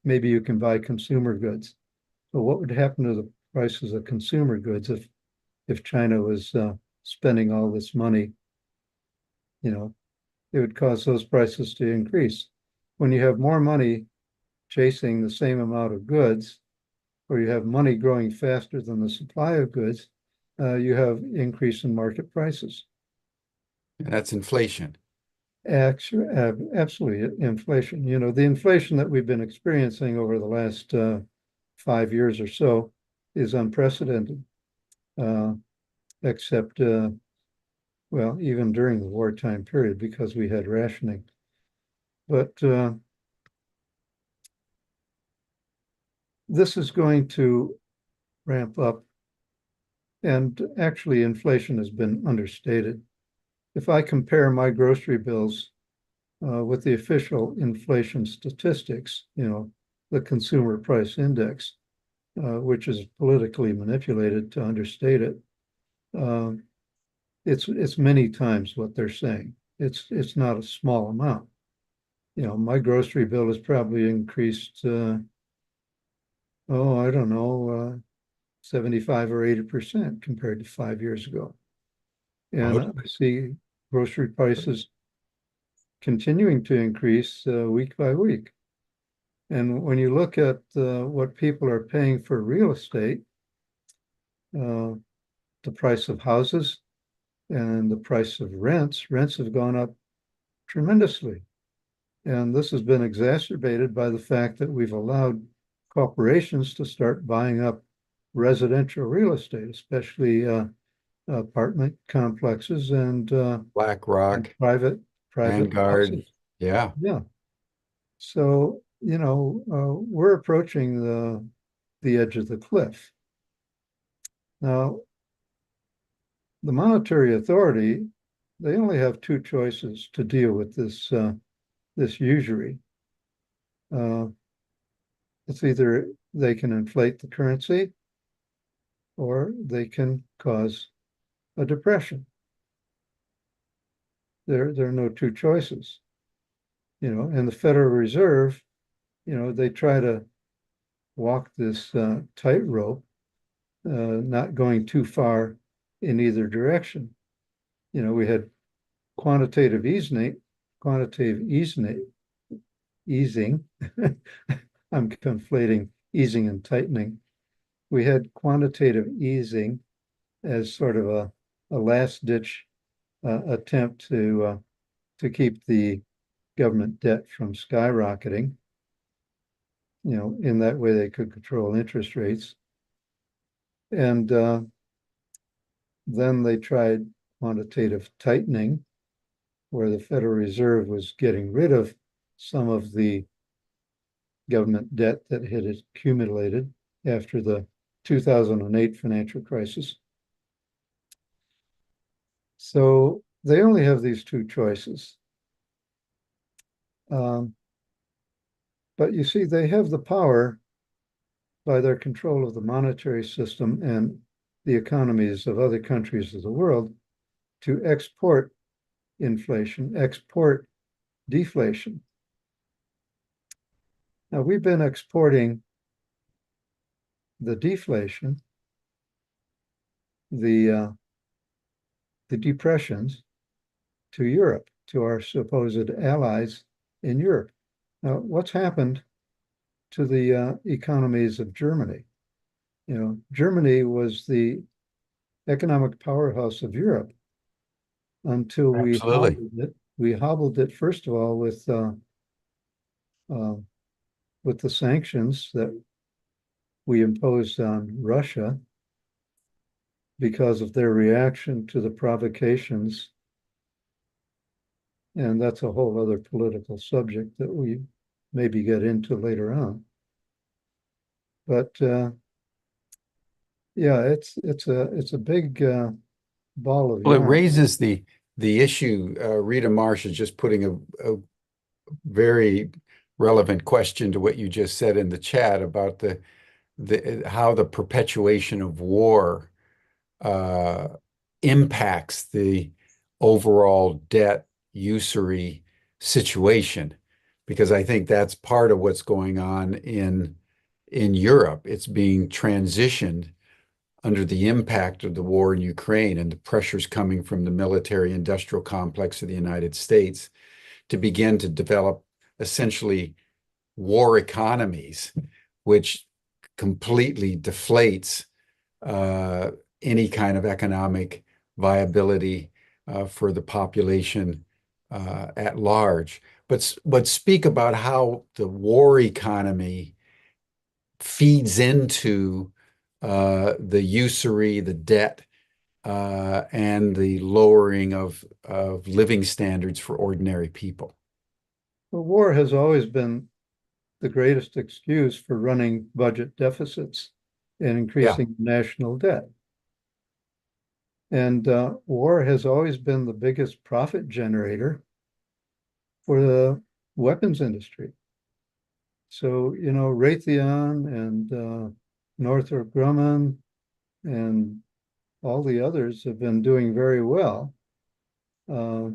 Maybe you can buy consumer goods. So what would happen to the prices of consumer goods if China was spending all this money? It would cause those prices to increase. When you have more money chasing the same amount of goods, or you have money growing faster than the supply of goods, you have increase in market prices. And that's inflation. Absolutely, inflation. The inflation that we've been experiencing over the last 5 years or so is unprecedented, except well, even during the wartime period, because we had rationing. But this is going to ramp up. And actually, inflation has been understated. If I compare my grocery bills with the official inflation statistics, the consumer price index, which is politically manipulated to understate it, it's many times what they're saying. It's not a small amount. My grocery bill has probably increased, I don't know, 75 or 80% compared to 5 years ago. And I see grocery prices continuing to increase week by week. And when you look at what people are paying for real estate, the price of houses and the price of rents have gone up tremendously. And this has been exacerbated by the fact that we've allowed corporations to start buying up residential real estate, especially apartment complexes and BlackRock, private Vanguard. houses. Yeah. Yeah. So, we're approaching the edge of the cliff. Now, the monetary authority, they only have two choices to deal with this usury. It's either they can inflate the currency or they can cause a depression. There are no two choices. And the Federal Reserve, they try to walk this tightrope, not going too far in either direction. We had quantitative easing. I'm conflating easing and tightening. We had quantitative easing as sort of a last-ditch attempt to keep the government debt from skyrocketing. In that way they could control interest rates. And then they tried quantitative tightening, where the Federal Reserve was getting rid of some of the government debt that had accumulated after the 2008 financial crisis. So they only have these two choices. But you see, they have the power by their control of the monetary system and the economies of other countries of the world to export inflation, export deflation. Now, we've been exporting the deflation, the depressions to Europe, to our supposed allies in Europe. Now, what's happened to the economies of Germany? Germany was the economic powerhouse of Europe until we hobbled it. We hobbled it, first of all, with the sanctions that we imposed on Russia because of their reaction to the provocations. And that's a whole other political subject that we maybe get into later on. But yeah, it's a big ball of Well, it yarn. raises the issue. Rita Marsh is just putting a very relevant question to what you just said in the chat about how the perpetuation of war impacts the overall debt usury situation, because I think that's part of what's going on in Europe. It's being transitioned under the impact of the war in Ukraine and the pressures coming from the military industrial complex of the United States to begin to develop essentially war economies, which completely deflates any kind of economic viability for the population at large. But speak about how the war economy feeds into the usury, the debt, and the lowering of living standards for ordinary people. Well, war has always been the greatest excuse for running budget deficits and increasing national debt. And war has always been the biggest profit generator for the weapons industry. So, you know, Raytheon and Northrop Grumman and all the others have been doing very well. But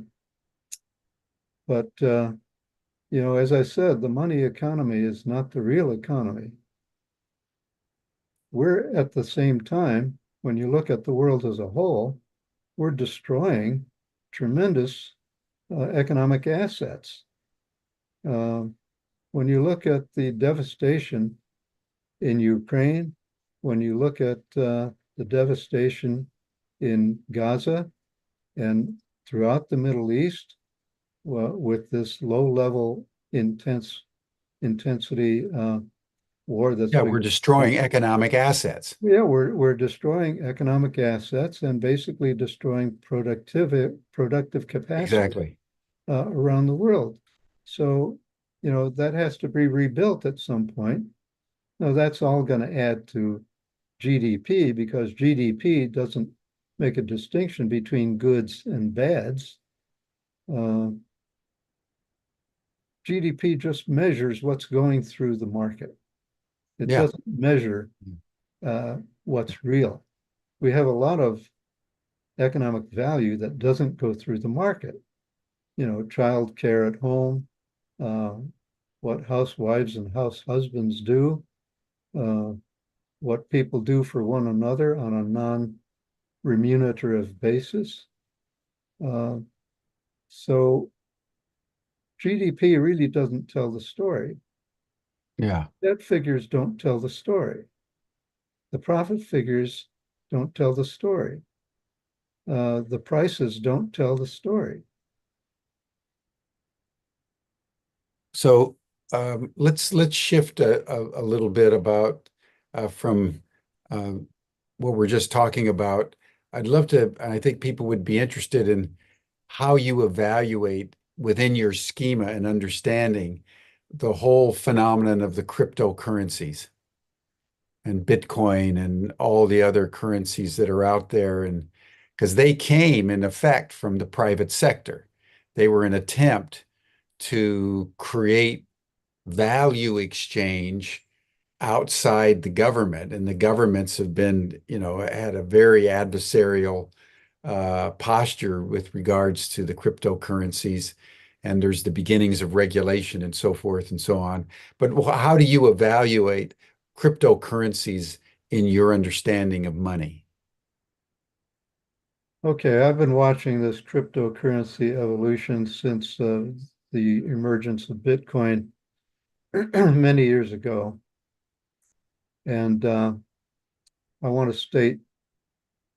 you know, as I said, the money economy is not the real economy. We're at the same time, when you look at the world as a whole, we're destroying tremendous economic assets. When you look at the devastation in Ukraine, when you look at the devastation in Gaza and throughout the Middle East, well, with this low-level intensity war that's Yeah, we're destroying economic assets. Yeah, we're destroying economic assets and basically destroying productive capacity Exactly. Around the world. So, you know, that has to be rebuilt at some point. Now, that's all going to add to GDP because GDP doesn't make a distinction between goods and bads. GDP just measures what's going through the market. It doesn't measure what's real. We have a lot of economic value that doesn't go through the market. You know, child care at home, what housewives and house husbands do, what people do for one another on a non-remunerative basis. So GDP really doesn't tell the story. Yeah. Debt figures don't tell the story. The profit figures don't tell the story. The prices don't tell the story. So let's shift a little bit about from what we're just talking about. I'd love to, and I think people would be interested in how you evaluate within your schema and understanding the whole phenomenon of the cryptocurrencies and Bitcoin and all the other currencies that are out there. And because they came in effect from the private sector, they were an attempt to create value exchange outside the government. And the governments have been, you know, had a very adversarial posture with regards to the cryptocurrencies. And there's the beginnings of regulation and so forth and so on. But how do you evaluate cryptocurrencies in your understanding of money? Okay, I've been watching this cryptocurrency evolution since the emergence of Bitcoin many years ago. And I want to state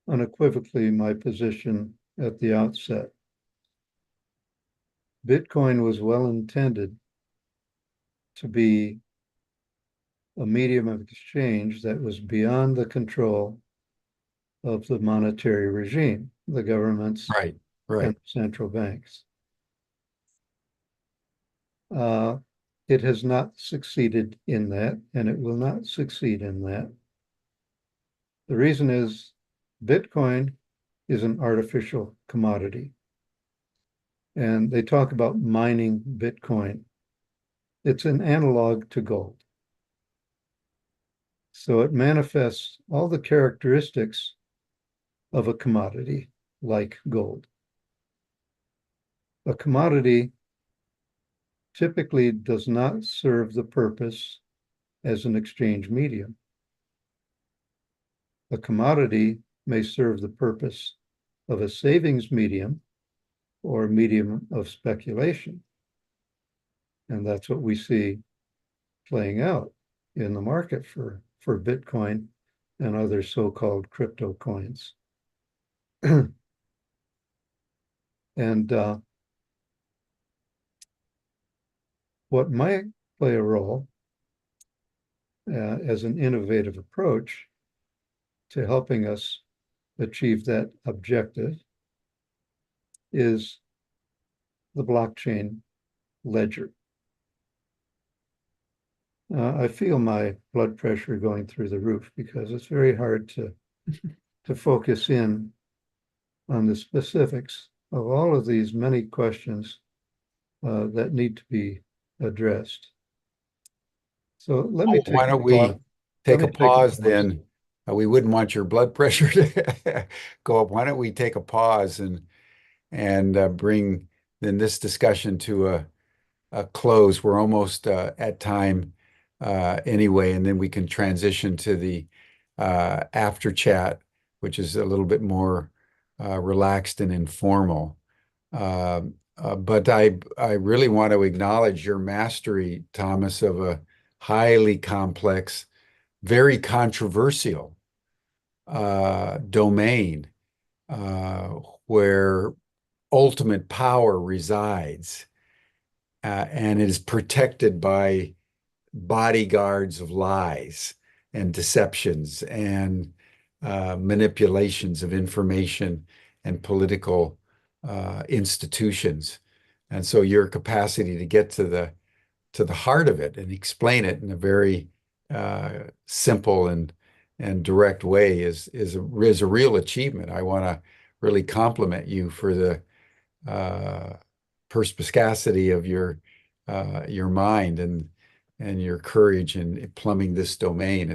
unequivocally my position at the outset. Bitcoin was well intended to be a medium of exchange that was beyond the control of the monetary regime, the governments Right, and right. central banks. It has not succeeded in that, and it will not succeed in that. The reason is Bitcoin is an artificial commodity. And they talk about mining Bitcoin. It's an analog to gold. So it manifests all the characteristics of a commodity like gold. A commodity typically does not serve the purpose as an exchange medium. A commodity may serve the purpose of a savings medium or a medium of speculation. And that's what we see playing out in the market for Bitcoin and other so-called crypto coins. And what might play a role as an innovative approach to helping us achieve that objective is the blockchain ledger. I feel my blood pressure going through the roof because it's very hard to focus in on the specifics of all of these many questions that need to be addressed. So let me Why take don't a pause. we Let take a me take a pause pause. then? We wouldn't want your blood pressure to go up. Why don't we take a pause and bring then this discussion to a close? We're almost at time anyway, and then we can transition to the after chat, which is a little bit more relaxed and informal. But I really want to acknowledge your mastery, Thomas, of a highly complex, very controversial domain uh, where ultimate power resides, and it is protected by bodyguards of lies and deceptions and manipulations of information and political institutions. And so your capacity to get to the heart of it and explain it in a very simple and direct way is a real achievement. I want to really compliment you for the uh, perspicacity of your mind and your courage in plumbing this domain.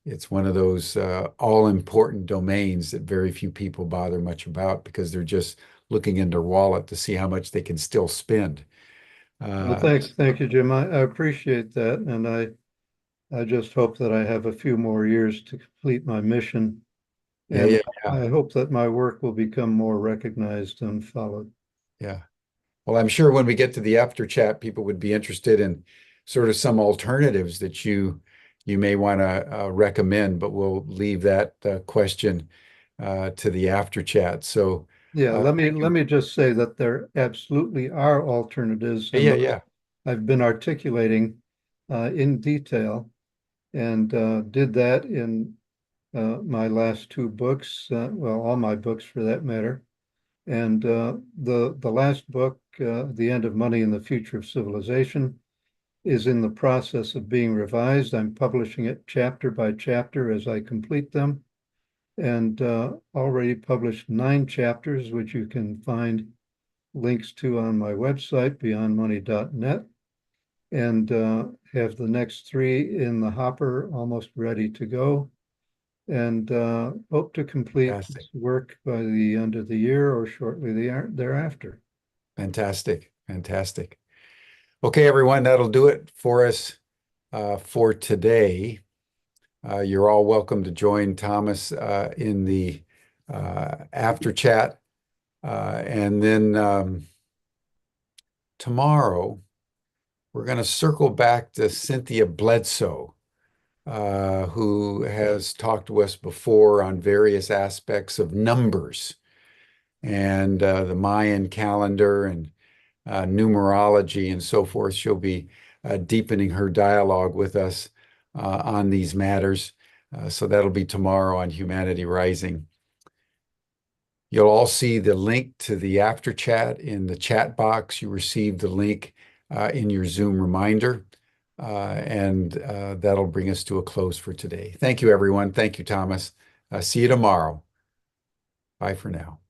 It's one of those all important domains that very few people bother much about because they're just looking in their wallet to see how much they can still spend. Well, Uh, thank you, Jim. I appreciate that, and I just hope that I have a few more years to complete my mission, yeah, and yeah, yeah, I hope that my work will become more recognized and followed. yeah. Well, I'm sure when we get to the after chat, people would be interested in sort of some alternatives that you may want to recommend, but we'll leave that question to the after chat. So, Yeah, thank let you. me just say that there absolutely are alternatives, Yeah, and yeah, those yeah. I've been articulating in detail, and did that in my last two books, well, all my books for that matter. And the last book, The End of Money and the Future of Civilization, is in the process of being revised. I'm publishing it chapter by chapter as I complete them, and already published 9 chapters, which you can find links to on my website, beyondmoney.net, and have the next 3 in the hopper, almost ready to go, and hope to complete Fantastic. this work by the end of the year or shortly thereafter. Fantastic. Fantastic. Okay, everyone, that'll do it for us for today. You're all welcome to join Thomas in the after chat. And then tomorrow, we're going to circle back to Cynthia Bledsoe, who has talked to us before on various aspects of numbers and the Mayan calendar and numerology and so forth. She'll be deepening her dialogue with us on these matters. So that'll be tomorrow on Humanity Rising. You'll all see the link to the after chat in the chat box. You received the link in your Zoom reminder, and that'll bring us to a close for today. Thank you, everyone. Thank you, Thomas. See you tomorrow. Bye for now.